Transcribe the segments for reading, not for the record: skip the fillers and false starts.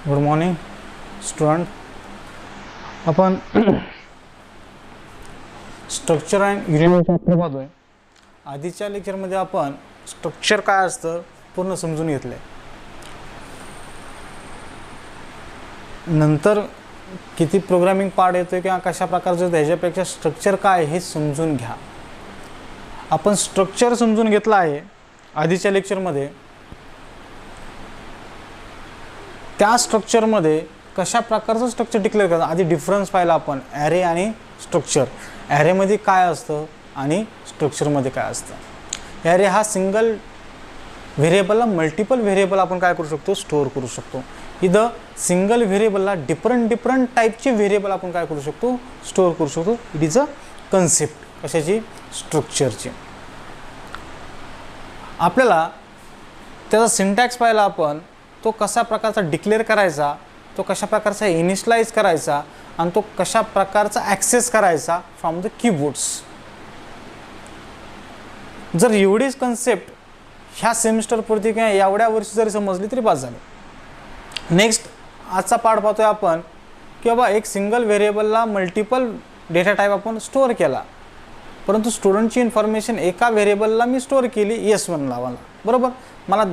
Good morning student. आपण structure and unit chapter पाहतोय. आधीच्या लेक्चरमध्ये आपण स्ट्रक्चर काय असतं पूर्ण समजून घेतलंय. नंतर किती प्रोग्रामिंग पार्ट येतोय किंवा कशा प्रकारचं ह्याच्यापेक्षा स्ट्रक्चर काय हे समजून घ्या. आपण स्ट्रक्चर समजून घेतलं आहे आधीच्या लेक्चरमध्ये. त्या स्ट्रक्चरमध्ये कशा प्रकारचं स्ट्रक्चर डिक्लेअर करतात. आधी डिफरन्स पाहिला आपण ॲरे आणि स्ट्रक्चर. ॲरेमध्ये काय असतं आणि स्ट्रक्चरमध्ये काय असतं. ॲरे हा सिंगल व्हेरिएबलला मल्टिपल व्हेरिएबल आपण काय करू शकतो, स्टोअर करू शकतो. इथं सिंगल व्हेरिएबलला डिफरंट टाईपचे व्हेरिएबल आपण काय करू शकतो, स्टोअर करू शकतो. इट इज अ कन्सेप्ट कशाची, स्ट्रक्चरची. आपल्याला त्याचा सिंटॅक्स पाहिला आपण. तो कशा प्रकारचा डिक्लेअर करायचा, तो कशा प्रकारचा इनिशियलाइज करायचा आणि तो कशा प्रकारचा ॲक्सेस करायचा फ्रॉम द कीबोर्ड्स. जर एवढीच कन्सेप्ट ह्या सेमिस्टरपुरती किंवा एवढ्या वर्षी जरी समजली तरी बस झालं. नेक्स्ट आजचा पार्ट पाहतोय आपण की बाबा एक सिंगल व्हेरिएबलला मल्टिपल डेटा टाईप आपण स्टोअर केला, परंतु स्टुडंटची इन्फॉर्मेशन एका व्हेरिएबलला मी स्टोअर केली S1 ला बरोबर. मला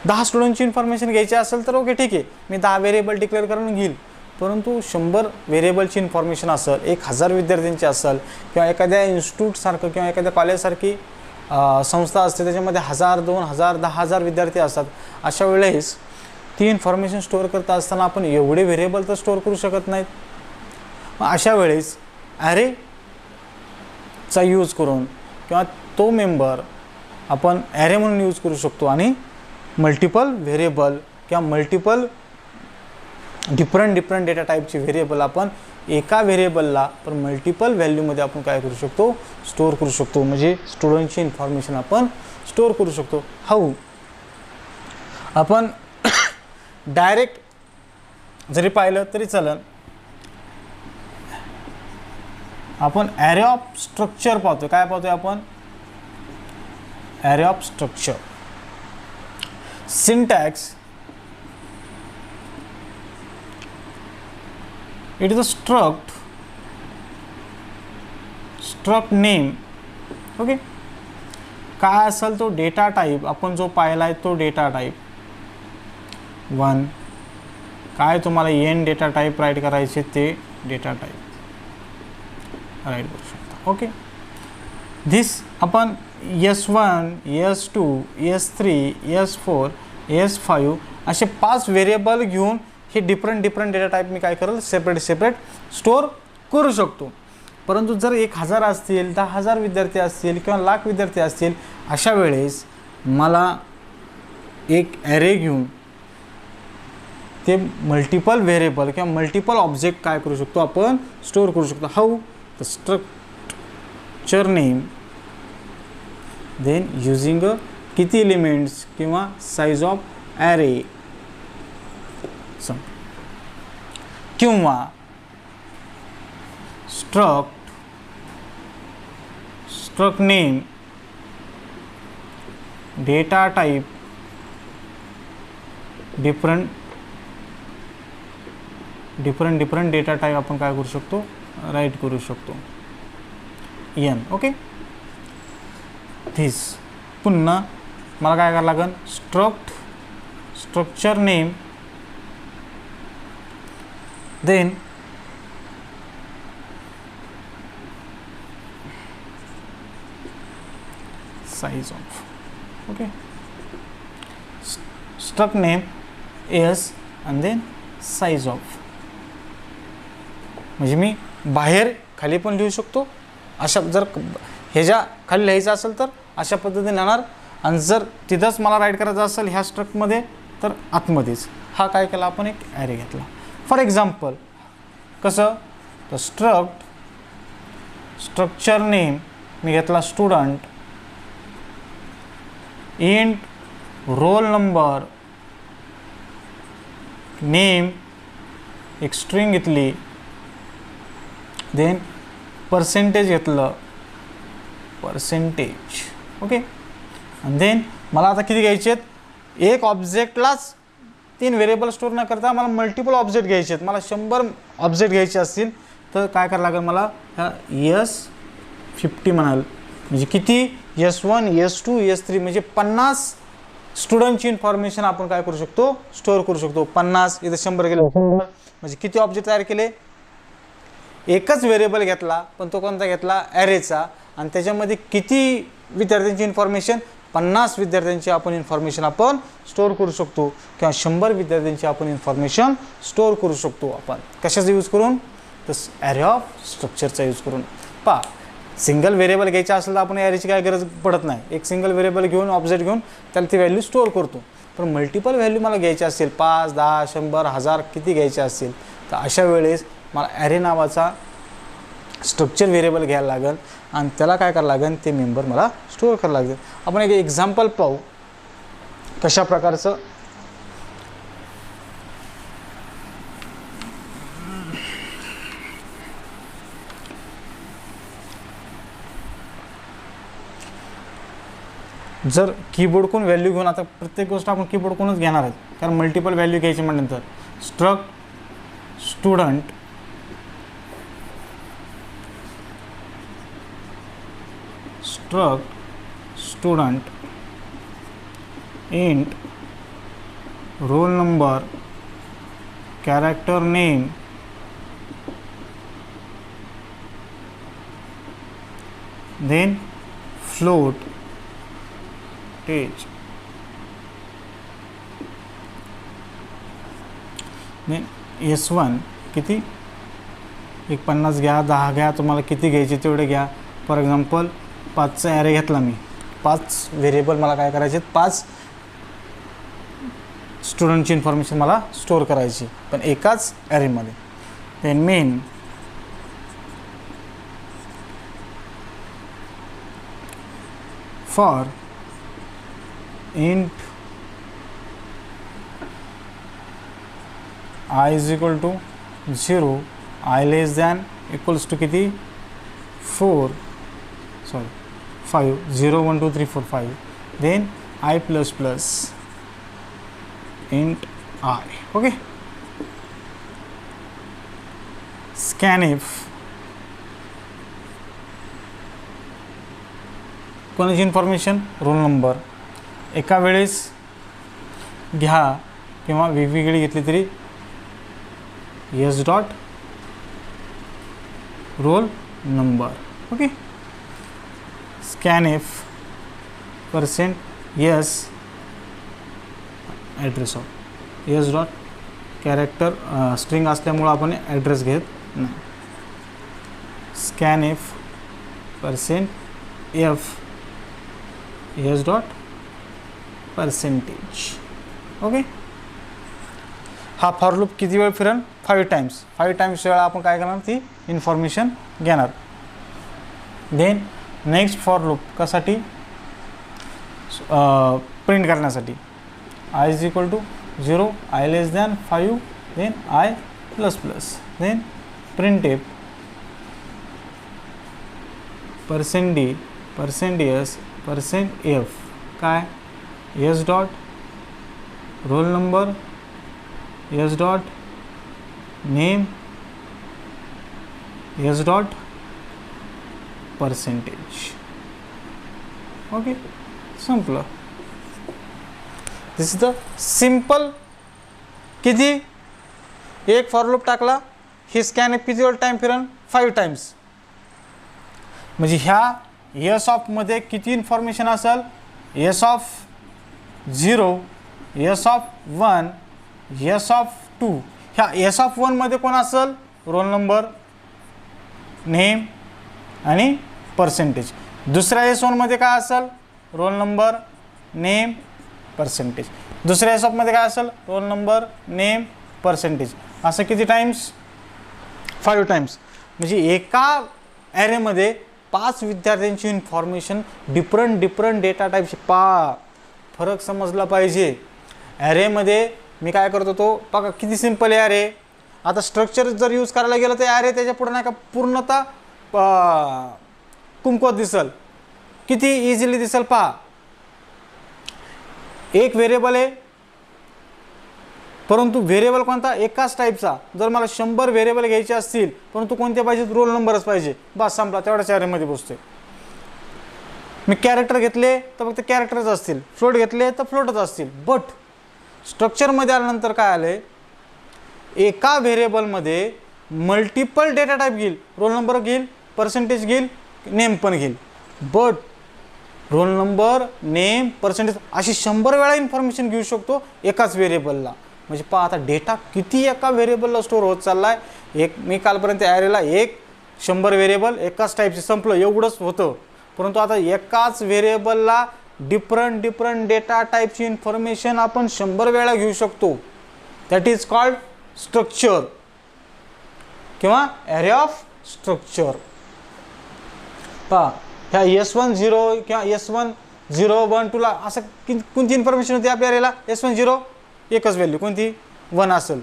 10 स्टुडंटची इन्फॉर्मेशन घ्यायची असेल तर ओके ठीक आहे, मी 10 व्हेरिएबल डिक्लेअर करून घेईल. परंतु 100 व्हेरिएबलची इन्फॉर्मेशन असेल, 1000 विद्यार्थ्यांची असेल किंवा एखाद्या इन्स्टिट्यूटसारखं किंवा एखाद्या कॉलेजसारखी संस्था असते त्याच्यामध्ये 1000, 2000, 10,000 विद्यार्थी असतात. अशा वेळेस ती इन्फॉर्मेशन स्टोअर करता असताना आपण एवढे व्हेरिएबल तर स्टोअर करू शकत नाहीत. मग अशा वेळेस ॲरेचा यूज करून किंवा तो मेंबर आपण ॲरे म्हणून यूज करू शकतो आणि मल्टिपल व्हेरिएबल किंवा मल्टिपल डिफरंट डेटा टाईपचे व्हेरिएबल आपण एका व्हेरिएबलला पण मल्टिपल व्हॅल्यूमध्ये आपण काय करू शकतो, स्टोअर करू शकतो. म्हणजे स्टुडंटची इन्फॉर्मेशन आपण स्टोअर करू शकतो. हाऊ आपण डायरेक्ट जरी पाहिलं तरी चालेल. आपण ॲरे ऑफ स्ट्रक्चर पाहतो. काय पाहतोय आपण, array of structure. Syntax, it is a struct name. Okay, काय असेल तो डेटा टाईप आपण जो पाहिला आहे तो डेटा टाईप 1. काय तुम्हाला n डेटा टाईप राईट करायचे ते डेटा टाईप राईट करू शकता. ओके, धिस आपण S1, S2, S3, S4, S5 असे 5 व्हेरिएबल घेऊन हे डिफरंट डेटा टाईप मी काय करेल, सेपरेट स्टोअर करू शकतो. परंतु जर 1000 असतील, 10,000 विद्यार्थी असतील किंवा लाख विद्यार्थी असतील, अशा वेळेस मला एक ॲरे घेऊन ते मल्टिपल व्हेरिएबल किंवा मल्टिपल ऑब्जेक्ट काय करू शकतो, आपण स्टोअर करू शकतो. How, the structure name then using किती एलिमेंट्स किंवा साईज ऑफ ॲरे किंवा struct name data type different data type आपण काय करू शकतो, राईट करू शकतो n. ओके, धिस पुन्हा मला काय करावं लागेल, structure name then size of. okay, struct name is and then size of. म्हणजे मी बाहेर खाली पण लिहू शकतो. अशा जर ह्याच्या खाली लिहायचं असेल तर अशा पद्धतीने येणार, आणि जर तिथंच मला राईट करायचं असेल ह्या स्ट्रक्टमध्ये तर आतमध्येच. हा काय केला आपण, एक ॲरे घेतला. फॉर एक्झाम्पल कसं, तर स्ट्रक्चर नेम मी घेतला student, int roll number, name एक स्ट्रिंग घेतली, देन पर्सेंटेज घेतलं, पर्सेंटेज. ओके, आणि देन मला आता किती घ्यायचे आहेत, एक ऑब्जेक्टलाच 3 व्हेरिएबल स्टोअर न करता मला मल्टिपल ऑब्जेक्ट घ्यायचे आहेत, मला 100 ऑब्जेक्ट घ्यायचे असतील तर काय करावं लागेल मला, S50 म्हणाल म्हणजे किती, S1 S2 S3 म्हणजे 50 स्टुडंटची इन्फॉर्मेशन आपण काय करू शकतो, स्टोअर करू शकतो. 50 इथं 100 केले, म्हणजे किती ऑब्जेक्ट तयार केले, एकच व्हेरिएबल घेतला पण तो कोणता घेतला, ॲरेचा, आणि त्याच्यामध्ये किती विद्यार्थ्यांची इन्फॉर्मेशन, 50 विद्यार्थ्यांची आपण इन्फॉर्मेशन आपण स्टोअर करू शकतो, किंवा 100 विद्यार्थ्यांची आपण इन्फॉर्मेशन स्टोअर करू शकतो. आपण कशाचा यूज करून, तर ॲरे ऑफ स्ट्रक्चरचा यूज करून. पहा, सिंगल व्हेरिएबल घ्यायचा असेल तर आपण ॲरेची काय गरज पडत नाही, एक सिंगल व्हेरिएबल घेऊन ऑब्जेक्ट घेऊन त्याला ती व्हॅल्यू स्टोअर करतो. पण मल्टिपल व्हॅल्यू मला घ्यायची असेल, 5, 10, 100, 1000 किती घ्यायचे असतील, तर अशा वेळेस मला ॲरे नावाचा स्ट्रक्चर व्हेरिएबल घ्यायला लागेल आणि त्याला काय करावं लागेल, ते मेंबर मला स्टोअर करावं लागेल. आपण एक एक्झाम्पल पाहू कशा प्रकारचं. जर कीबोर्डकडून व्हॅल्यू घेऊन, आता प्रत्येक गोष्ट आपण कीबोर्डकडूनच घेणार आहेत कारण मल्टिपल व्हॅल्यू घ्यायची म्हटल्यानंतर, student int roll number character name then float टेज देन S1 किती, एक 50 घ्या, 10 घ्या, तुम्हाला किती घ्यायचे तेवढे घ्या. फॉर एक्झाम्पल 5चा ॲरे घेतला मी, 5 व्हेरिएबल मला काय करायचे, 5 स्टुडंटची इन्फॉर्मेशन मला स्टोअर करायची पण एकाच ॲरेमध्ये. Then main for int I is equal to 0, I less than equals to किती, 5, 0 1 2 3 4 5, then I plus plus int I. Okay, scanf कोणाची इन्फॉर्मेशन, रोल नंबर, एका वेळेस घ्या किंवा वेगवेगळी घेतली तरी S dot roll number. Okay, scanf % S address of S dot character string असल्यामुळं आपण ॲड्रेस घेत नाही. scanf % F S dot %. Okay, हा फॉर लूप किती वेळ फिरण, 5 टाइम्स वेळा आपण काय करणार, ती इन्फॉर्मेशन घेणार. देन नेक्स्ट फॉर लूप कशासाठी, प्रिंट करण्यासाठी, I is equal to 0, I less than 5, then I plus plus, then printf %d %s %f काय, S dot roll number S dot name S dot %. Okay, संपलं. दिस is the simple. किती, एक for loop टाकला, ही scanf किती वेळ time फिरण, 5 times. म्हणजे ह्या S ऑफमध्ये किती इन्फॉर्मेशन असेल, S of 0, S of 1, S of 2. ह्या S ऑफ 1 मध्ये कोण असेल, रोल नंबर, नेम आणि %. दुसऱ्या S1 मध्ये काय असेल, रोल नंबर, नेम, %. दुसऱ्या S ऑफ मध्ये काय असेल, रोल नंबर, नेम, %. असं किती टाइम्स, 5 टाइम्स. म्हणजे एका ॲरेमध्ये 5 विद्यार्थ्यांची इन्फॉर्मेशन डिफरंट डेटा टाईपची. फरक समजला पाहिजे. ॲरेमध्ये मी काय करतो तो बघा किती सिंपल आहे ॲरे. आता स्ट्रक्चर जर यूज करायला गेलं तर ॲरे त्याच्या पुढे नाही का पूर्णतः कुंकवत दिसल, किती इझिली दिसल. पहा एक व्हेरिएबल आहे, परंतु व्हेरिएबल कोणता, एकाच टाईपचा. जर मला 100 व्हेरिएबल घ्यायचे असतील, परंतु कोणते पाहिजेत, रोल नंबरच पाहिजे, बस संपला, तेवढ्याच ॲरेमध्ये बसतोय. मी कॅरेक्टर घेतले तर फक्त कॅरेक्टरच असतील, फ्लोट घेतले तर फ्लोटच असतील. बट स्ट्रक्चरमध्ये आल्यानंतर काय आलं आहे, एका व्हेरिएबलमध्ये मल्टिपल डेटा टाईप घेईल, रोल नंबर घेईल, पर्सेंटेज घेईल, नेम पण घेईल. But roll number, name, percentage अशी 100 वेळा इन्फॉर्मेशन घेऊ शकतो एकाच व्हेरिएबलला. म्हणजे पहा आता डेटा किती एका व्हेरिएबलला स्टोअर होत चालला आहे. मी कालपर्यंत ॲरेला 100 व्हेरिएबल एकाच टाईपचे संपलं एवढंच होतं, परंतु आता एकाच व्हेरिएबलला डिफरंट डेटा टाईपची इन्फॉर्मेशन आपण 100 वेळा घेऊ शकतो. दॅट इज कॉल्ड स्ट्रक्चर किंवा ॲरे ऑफ स्ट्रक्चर. पहा ह्या S10 किंवा S1012ला असं कोणती इन्फॉर्मेशन होती आपल्या ॲरेला, S10 एकच व्हॅल्यू कोणती, 1 असेल,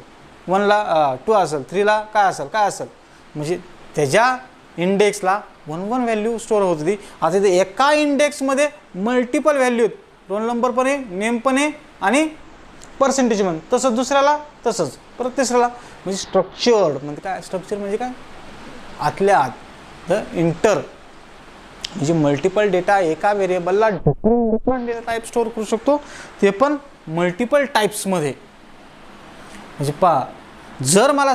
1ला 2 असेल, 3ला काय असेल, म्हणजे त्याच्या इंडेक्सला 1 व्हॅल्यू स्टोअर होत होती. आता इथे एका इंडेक्समध्ये मल्टिपल व्हॅल्यू आहेत, रोल नंबर पण आहे, नेम पण आहे आणि पर्सेंटेज पण. तसंच दुसऱ्याला, तसंच परत तिसऱ्याला. म्हणजे स्ट्रक्चर्ड म्हणजे काय, स्ट्रक्चर म्हणजे काय, आतल्या आत द इंटर, म्हणजे मल्टिपल डेटा एका व्हेरिएबलला डिफरंट डेटा टाईप स्टोअर करू शकतो, ते पण मल्टिपल टाईप्समध्ये. म्हणजे पहा जर मला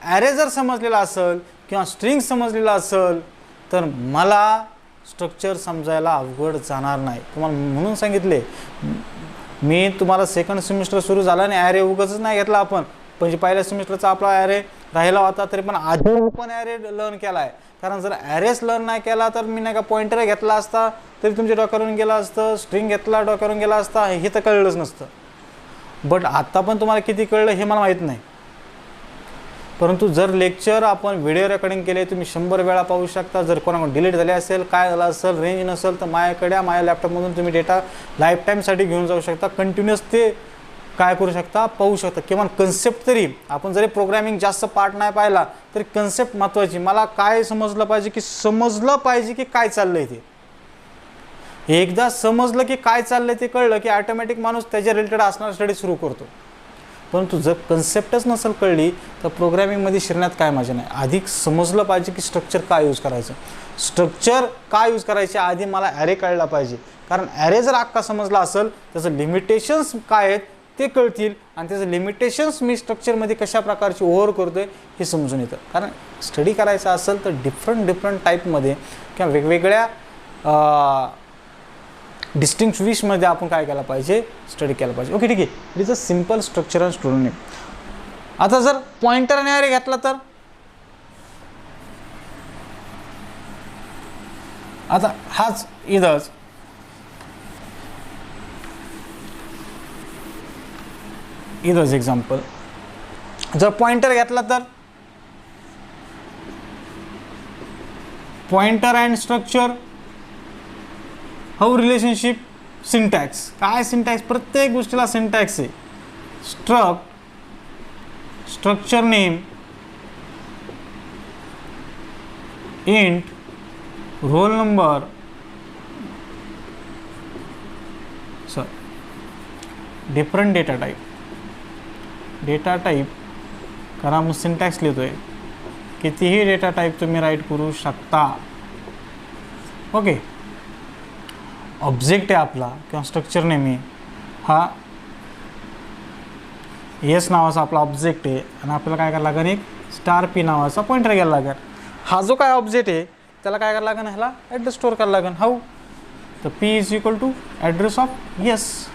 ॲरे जर समजलेला असेल किंवा स्ट्रिंग समजलेला असेल तर मला स्ट्रक्चर समजायला अवघड जाणार नाही. तुम्हाला म्हणून सांगितले मी तुम्हाला सेकंड सेमिस्टर सुरू झाला आणि ॲरे उगाचच नाही घेतला आपण. म्हणजे पहिल्या सेमिस्टरचा आपला ॲरे राहिला होता तरी पण आधी पण ॲरे लर्न केला आहे. कारण जर ॲरेच लर्न नाही केला तर मी नाही का पॉइंटर घेतला असता तरी तुमच्या डोक्यावरून गेला असतं, स्ट्रिंग घेतला डोक्यावरून गेला असता, हे तर कळलंच नसतं. बट आत्ता पण तुम्हाला किती कळलं हे मला माहीत नाही. परंतु जर लेक्चर आपण व्हिडिओ रेकॉर्डिंग केले तुम्ही 100 वेळा पाहू शकता. जर कोणाकडून डिलीट झाले असेल, काय झालं असेल, रेंज नसेल तर माझ्या लॅपटॉपमधून तुम्ही डेटा लाईफ टाईमसाठी घेऊन जाऊ शकता. कंटिन्युअस ते काय करू शकता, पाहू शकता. किंवा कन्सेप्ट तरी आपण जरी प्रोग्रॅमिंग जास्त पार्ट नाही पाहिला तरी कन्सेप्ट महत्त्वाची. मला काय समजलं पाहिजे की काय चाललंय ते. एकदा समजलं की काय चाललंय ते कळलं की ऑटोमॅटिक माणूस त्याच्या रिलेटेड असणारा स्टडी सुरू करतो. परंतु जर कन्सेप्टच नसेल कळली तर प्रोग्रॅमिंगमध्ये शिरण्यात काय मजा नाही. आधी समजलं पाहिजे की स्ट्रक्चर काय यूज करायचं, स्ट्रक्चर काय यूज करायचे आधी मला ॲरे कळला पाहिजे. कारण ॲरे जर अख्खा समजला असेल त्याचं लिमिटेशन्स काय आहेत ते कळतील आणि त्याचं लिमिटेशन्स मी स्ट्रक्चरमध्ये कशा प्रकारची ओव्हर करतोय हे समजून येतं. कारण स्टडी करायचं असेल तर डिफरंट टाईपमध्ये किंवा वेगवेगळ्या डिस्टिंक्ट विशमध्ये आपण काय केलं पाहिजे, स्टडी केलं पाहिजे. ओके ठीक आहे. It is a simple structure and store name. आता जर पॉइंटर आणि ॲरे घेतला तर आता हाच इथंच एक्झाम्पल. जर पॉइंटर घेतला तर pointer and structure how relationship, syntax. काय सिंटॅक्स, प्रत्येक गोष्टीला सिंटॅक्स आहे. Structure name int roll number different data type करा. मग सिंटॅक्स लिहितोय, कितीही डेटा टाईप तुम्ही राईट करू शकता. ओके. ऑब्जेक्ट आहे आपला किंवा स्ट्रक्चर नेम आहे हा एस नावाचा आपला ऑब्जेक्ट आहे आणि आपल्याला काय करायला लागेल, एक स्टार पी नावाचा पॉइंटर घ्यायला लागेल. हा जो काय ऑब्जेक्ट आहे त्याला काय करायला लागेल, ह्याला ॲड्रेस स्टोअर करायला लागेल. हाऊ, तर P is equal to address of S.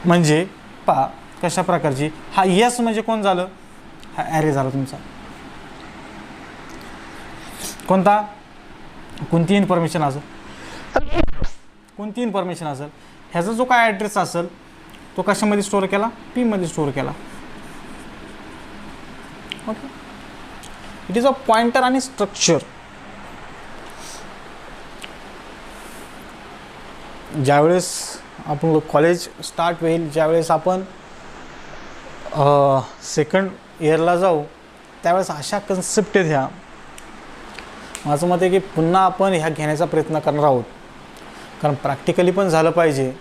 म्हणजे पहा कशा प्रकारची, हा एस म्हणजे कोण झालं, हा ॲरे झाला तुमचा. कोणता, कोणती इन्फॉर्मेशन असेल ह्याचा जो काय ॲड्रेस असेल तो कशामध्ये स्टोअर केला, पी मध्ये स्टोअर केला. Okay. It is a pointer आणि स्ट्रक्चर. ज्यावेळेस आपण कॉलेज स्टार्ट होईल, ज्यावेळेस आपण सेकंड इयरला जाऊ त्यावेळेस अशा कन्सेप्ट आहेत ह्या. माझं मत आहे की पुन्हा आपण ह्या घेण्याचा प्रयत्न करणार आहोत. कारण प्रॅक्टिकली पण झालं पाहिजे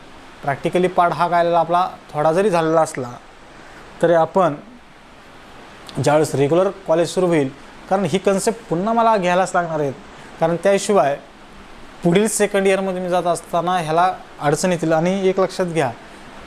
प्रॅक्टिकली पार्ट हा काय आपला थोडा जरी झालेला असला तरी आपण ज्यावेळेस रेग्युलर कॉलेज सुरू होईल, कारण ही कन्सेप्ट पुन्हा मला घ्यायलाच लागणार आहेत, कारण त्याशिवाय पुढील सेकंड इयरमध्ये मी जात असताना ह्याला अडचण येतील. आणि एक लक्षात घ्या,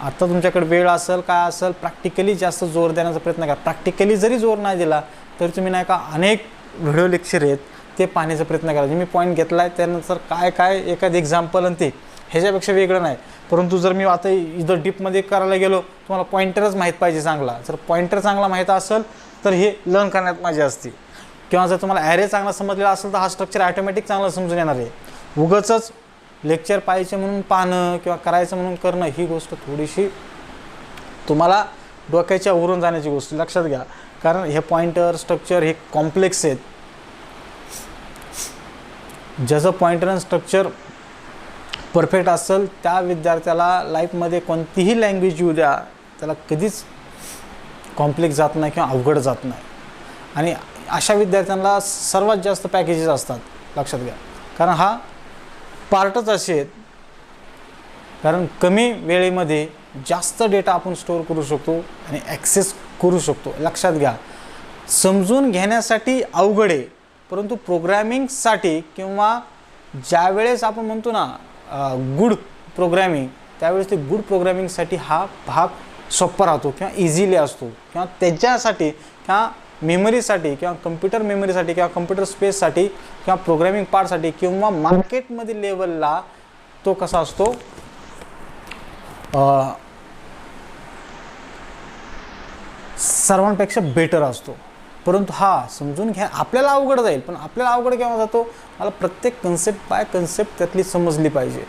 आत्ता तुमच्याकडे वेळ असेल काय असेल, प्रॅक्टिकली जास्त जोर देण्याचा प्रयत्न करा. प्रॅक्टिकली जरी जोर नाही दिला तरी तुम्ही नाही का अनेक व्हिडिओ लेक्चर आहेत ते पाहण्याचा प्रयत्न करा. जे मी पॉईंट घेतला आहे त्यानंतर काय काय एखादं एक्झाम्पल आणि ते ह्याच्यापेक्षा वेगळं नाही. परंतु जर मी आता इथं डीपमध्ये करायला गेलो, तुम्हाला पॉईंटरच माहीत पाहिजे चांगला. जर पॉईंटर चांगला माहीत असेल तर हे लर्न करण्यात मजा असते. किंवा जर तुम्हाला ॲरे चांगला समजलेला असेल तर हा स्ट्रक्चर ॲटोमॅटिक चांगला समजून येणार आहे. उगाचच लेक्चर पाहायचे म्हणून पाहणं किंवा करायचं म्हणून करणं ही गोष्ट थोडीशी तुम्हाला डोक्याच्या वरून जाण्याची गोष्ट लक्षात घ्या. कारण हे पॉईंटर स्ट्रक्चर हे कॉम्प्लेक्स आहेत. ज्याचं पॉईंटर आणि स्ट्रक्चर परफेक्ट असेल त्या विद्यार्थ्याला लाईफमध्ये कोणतीही लँग्वेज येऊ द्या, त्याला कधीच कॉम्प्लेक्स जात नाही किंवा अवघड जात नाही. आणि अशा विद्यार्थ्यांना सर्वात जास्त पॅकेजेस असतात, लक्षात घ्या. कारण हा पार्टच असे आहेत, कारण कमी वेळेमध्ये जास्त डेटा आपण स्टोअर करू शकतो आणि ॲक्सेस करू शकतो. लक्षात घ्या, समजून घेण्यासाठी अवघड आहे, परंतु प्रोग्रॅमिंगसाठी किंवा ज्यावेळेस आपण म्हणतो ना गुड प्रोग्रॅमिंग, त्यावेळेस ते गुड प्रोग्रॅमिंगसाठी हा भाग सोपा राहतो किंवा इझिली असतो. किंवा त्याच्यासाठी किंवा मेमरीसाठी किंवा कम्प्युटर मेमरीसाठी किंवा कम्प्युटर स्पेससाठी किंवा प्रोग्रॅमिंग पार्टसाठी किंवा मार्केटमध्ये लेवलला तो कसा असतो, सर्वांपेक्षा बेटर असतो. परंतु हा समजून घ्या आपल्याला अवघड जाईल, पण आपल्याला अवघड केव्हा जातो, मला प्रत्येक कन्सेप्ट बाय कन्सेप्ट त्यातली समजली पाहिजे.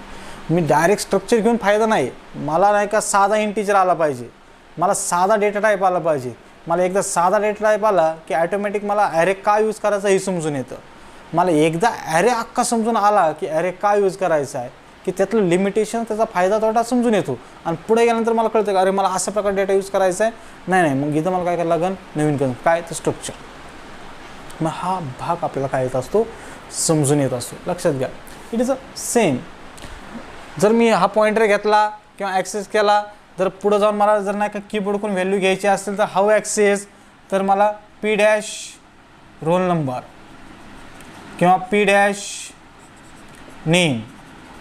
मी डायरेक्ट स्ट्रक्चर घेऊन फायदा नाही. मला नाही का साधा इंटिजर आला पाहिजे, मला साधा डेटा टाईप आला पाहिजे. मला एकदा साधा डेटा टाईप आला की ॲटोमॅटिक मला ॲरे का यूज करायचा हे समजून येतं. मला एकदा ॲरे अख्खा समजून आला की ॲरे का यूज करायचा आहे, की त्यातलं लिमिटेशन त्याचा फायदा तोटा समजून येतो. आणि पुढे गेल्यानंतर मला कळतं की अरे मला अशा प्रकारे डेटा यूज करायचा आहे, नाही मग इथं मला काय करायला लागेल, नवीन कन्सेप्ट काय तर स्ट्रक्चर. मग हा भाग आपल्याला काय येत असतो, समजून येत असतो. लक्षात घ्या, इट इज अ सेम. जर मी हा पॉईंटर घेतला किंवा ॲक्सेस केला, जर पुढं जाऊन मला जर नाही का कीबोर्डकडून व्हॅल्यू घ्यायची असेल तर हाऊ ॲक्सेस, तर मला पी डॅश रोल नंबर किंवा पी डॅश नेम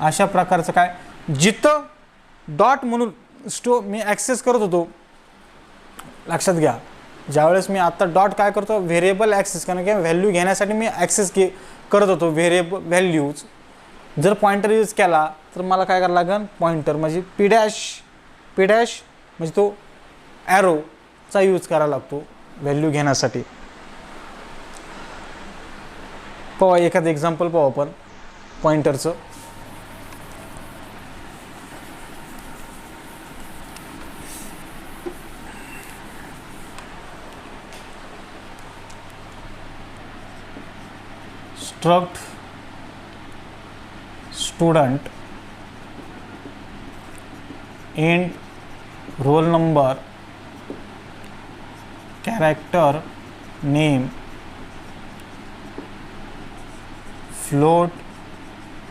अशा प्रकारचं काय, जिथं डॉट म्हणून मी ॲक्सेस करत होतो. लक्षात घ्या, ज्यावेळेस मी आत्ता डॉट काय करतो, व्हेरिएबल ॲक्सेस कारण की व्हॅल्यू घेण्यासाठी मी ॲक्सेस करत होतो व्हेरिएबल व्हॅल्यूज. जर पॉईंटर यूज केला तर मला काय करायला लागेल, पॉईंटर म्हणजे पी डॅश म्हणजे तो ॲरोचा यूज करायला लागतो व्हॅल्यू घेण्यासाठी. पाहू एखादं एक्झाम्पल पाहू आपण पॉईंटरचं. Struct student int roll number character name float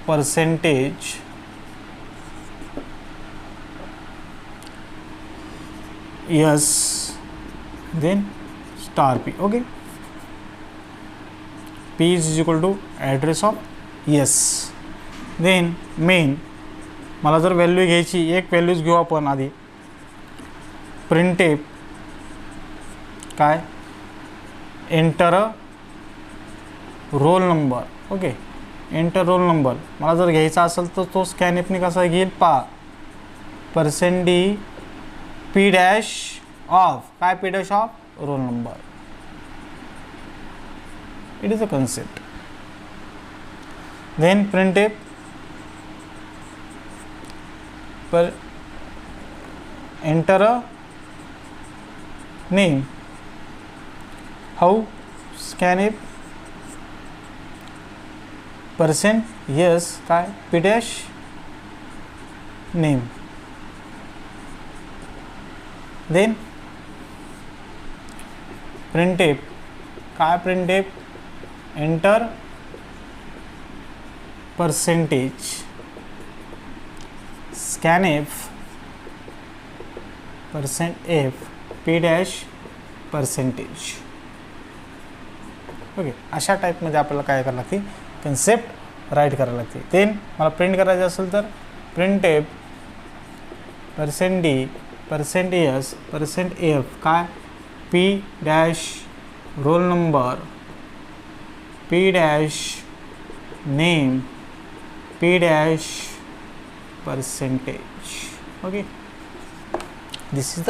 percentage yes then star p. Okay, p is equal to address of yes. then main, मला जर व्हॅल्यू घ्यायची, एक व्हॅल्यूज घेऊ आपण आधी. प्रिंटेप काय, enter roll number. Okay, enter roll number मला जर घ्यायचा असेल तर तो स्कॅनएपने कसा घेईल, %d पी डॅश ऑफ काय, p dash of roll number. It is a concept. Then printf पर enter a name, how scanf %yes काय, p dash name. then printf काय, printf enter %scanf %f p dash percentage. Okay, अशा टाईपमध्ये आपल्याला काय करावं लागते, कन्सेप्ट राईट करायला लागते. देन मला प्रिंट करायचं असेल तर printf %d %s %f काय p dash roll number p dash name p dash percentage. Okay, this is the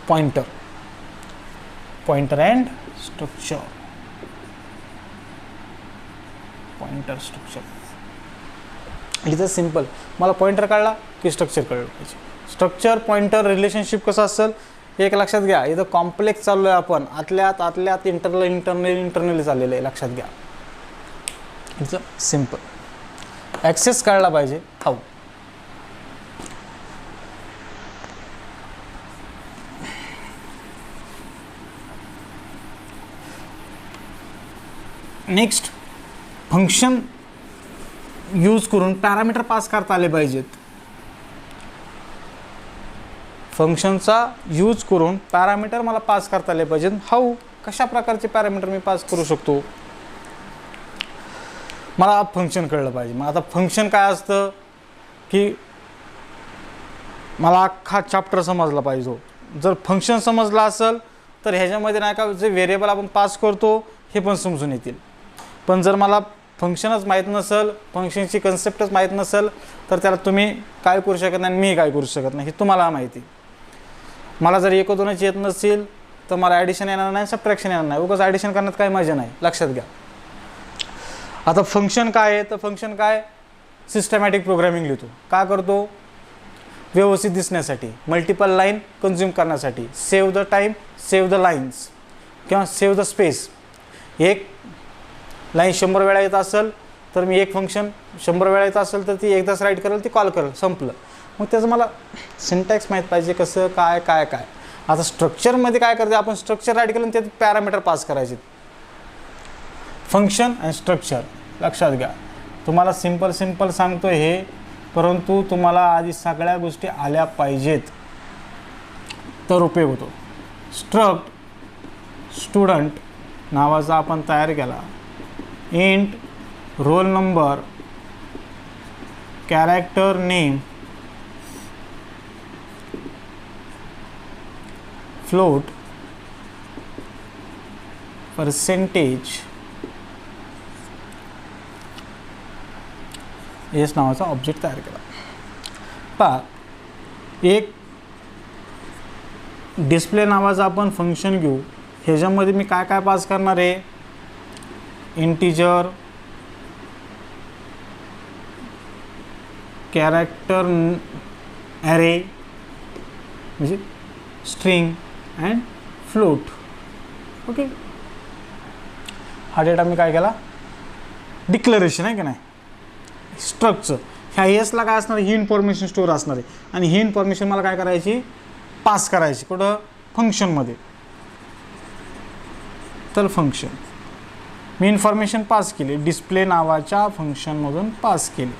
pointer and structure. Pointer structure इथं सिंपल, मला पॉइंटर कळला की स्ट्रक्चर कळलं पाहिजे. स्ट्रक्चर पॉइंटर रिलेशनशिप कसं असेल एक लक्षात घ्या. इथं कॉम्प्लेक्स चाललो आहे आपण, आतल्यात इंटरनली चाललेलं आहे, लक्षात घ्या. It's simple. ॲक्सेस कळला पाहिजे हाऊ. नेक्स्ट, फंक्शन यूज करून पॅरामीटर पास करता आले पाहिजेत. फंक्शनचा यूज करून पॅरामीटर मला पास करता आले पाहिजेत. हाऊ, कशा प्रकारचे पॅरामीटर मी पास करू शकतो, मला फंक्शन कळलं पाहिजे. मग आता फंक्शन काय असतं की मला अख्खा चॅप्टर समजला पाहिजे. जर फंक्शन समजलं असेल तर ह्याच्यामध्ये नाही का जे व्हेरिएबल आपण पास करतो हे पण समजून येतील. पण जर मला फंक्शनच माहीत नसेल, फंक्शनची कन्सेप्टच माहीत नसेल तर त्याला तुम्ही काय करू शकत नाही, मी काय करू शकत नाही, हे तुम्हाला माहिती. मला जर 1 2 येत नसेल तर मला ॲडिशन येणार नाही, सबट्रॅक्शन येणार नाही. उगाच ॲडिशन करण्यात काही मजा नाही, लक्षात घ्या. आता फंक्शन काय आहे, तर फंक्शन काय सिस्टमॅटिक प्रोग्रामिंग लिहितो. का करतो, व्यवस्थित दिसण्यासाठी, मल्टिपल लाईन कन्झ्युम करण्यासाठी, save the time, save the lines किंवा सेव्ह द स्पेस. एक लाईन 100 वेळा येत असेल तर मी एक फंक्शन 100 वेळा येत असेल तर ती एकदाच राईट करेल, ती कॉल करेल, संपलं. मग त्याचं मला सिंटॅक्स माहीत पाहिजे, कसं काय काय काय. आता स्ट्रक्चरमध्ये काय करते आपण, स्ट्रक्चर राईट केलं त्यात पॅरामीटर पास करायचे. फंक्शन आणि स्ट्रक्चर लक्षात घ्या. तुम्हाला सिंपल सांगतो हे, परंतु तुम्हाला आधी सगळ्या गोष्टी आल्या पाहिजेत तर उपयोग होतो. स्टुडंट नावाचा आपण तयार केला. Int roll number character name float percentage S नावाचा ऑब्जेक्ट तयार केला. पहा, एक डिस्प्ले नावाचा आपण फंक्शन घेऊ. ह्याच्यामध्ये मी काय काय पास करणार आहे, इंटीजर, कॅरेक्टर ॲरे म्हणजे स्ट्रिंग अँड फ्लोट. ओके, हा डेटा मी काय केला, डिक्लरेशन आहे की नाही. स्ट्रक्चर ह्या एसला काय असणार, ही इन्फॉर्मेशन स्टोअर असणार आहे आणि ही इन्फॉर्मेशन मला काय करायची, पास करायची. कुठं, फंक्शनमध्ये. तर फंक्शन मी इन्फॉर्मेशन पास केली, डिस्प्ले नावाच्या फंक्शनमधून पास केली.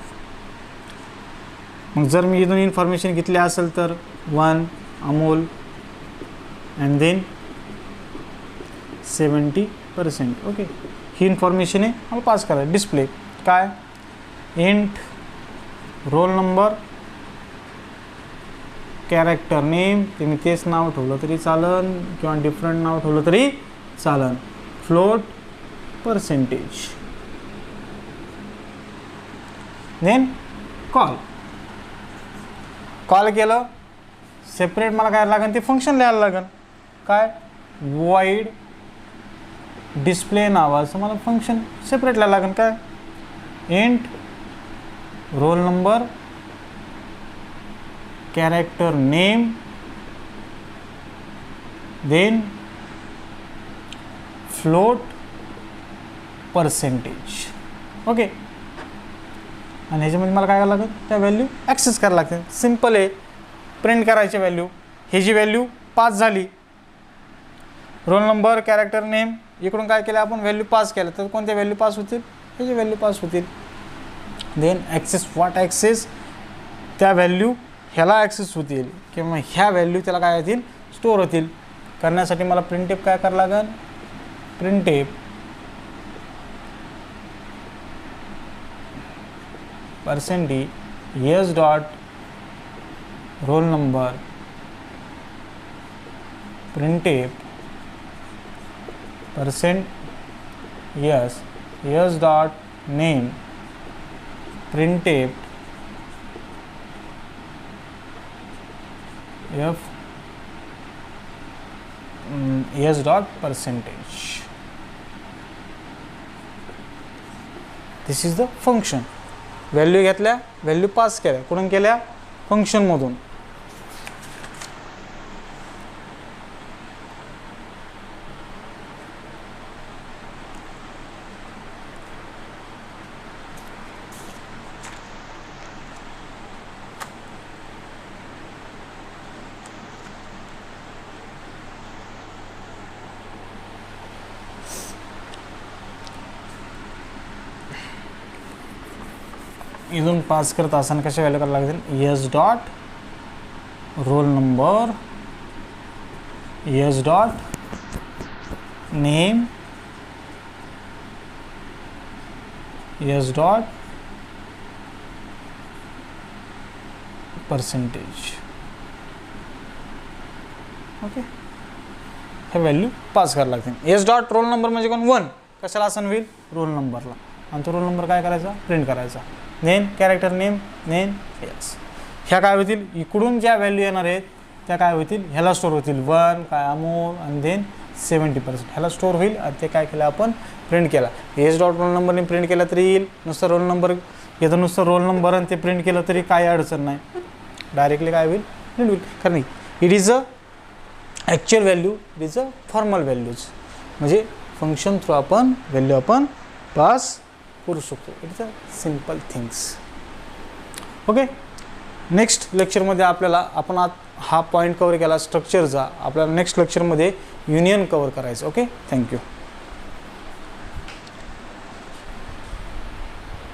मग जर मी इथून इन्फॉर्मेशन घेतली असेल तर 1 अमोल अँड देन 70%. ओके, ही इन्फॉर्मेशन आहे मला पास करायची. डिस्प्ले काय, int roll number character name, ते मी तेच नाव ठेवलं तरी चालन किंवा डिफरंट नाव ठेवलं तरी चालन. Float percentage. देन कॉल केलं, सेपरेट मला काय लागेल, ते फंक्शन लिहायला लागेल. काय, वाईड डिस्प्ले नावाचं मला फंक्शन सेपरेट लिहायला लागेल. काय, int roll number character name then float percentage. Okay, आणि ह्याच्यामध्ये मला काय करायला लागेल, त्या व्हॅल्यू ॲक्सेस करायला लागते. सिम्पल आहे, प्रिंट करायची व्हॅल्यू. हे जी व्हॅल्यू पास झाली, रोल नंबर कॅरेक्टर नेम, इकडून काय केलं आपण, व्हॅल्यू पास केलं, तर कोणत्या व्हॅल्यू पास होतील, ह्याची व्हॅल्यू पास होतील. देन ॲक्सेस, व्हॉट ॲक्सेस, त्या व्हॅल्यू ह्याला ॲक्सेस होतील किंवा ह्या व्हॅल्यू त्याला काय होतील, स्टोअर होतील. करण्यासाठी मला प्रिंटफ काय करावं लागेल, printf % s dot roll number printf %s s dot name printf f s dot percentage. This is the function. Value घेतल्या, व्हॅल्यू पास केल्या, कुठून केल्या, फंक्शनमधून. इथून पास करत असताना कशा व्हॅल्यू करायला लागतील, S dot roll number, S dot name, S dot percentage. Okay, हे व्हॅल्यू पास करायला लागतील. एस डॉट रोल नंबर म्हणजे कोण, 1. कशाला असं होईल, रोल नंबरला. आणि तो रोल नंबर काय करायचा, प्रिंट करायचा. Name, character name, name, yes. ह्या काय होतील, इकडून ज्या व्हॅल्यू येणार आहेत त्या काय होतील, ह्याला स्टोअर होतील. 1 काय अमोल आणि देन 70% ह्याला स्टोअर होईल. आणि ते काय केलं आपण, प्रिंट केला. एस डॉट रोल नंबरने प्रिंट केला तरी येईल, नुसतं रोल नंबर येतं, नुसतं रोल नंबर आणि ते प्रिंट केलं तरी काही अडचण नाही, डायरेक्टली काय होईल, प्रिंट होईल. कारण it is a actual value, it is a formal values. म्हणजे फंक्शन थ्रू आपण व्हॅल्यू आपण पास करू शकतो. It's a simple things. Okay, next लेक्चरमध्ये आपल्याला आपण हा पॉईंट कवर केला स्ट्रक्चरचा. आपल्याला नेक्स्ट लेक्चरमध्ये युनियन कवर करायचं. Okay, thank you.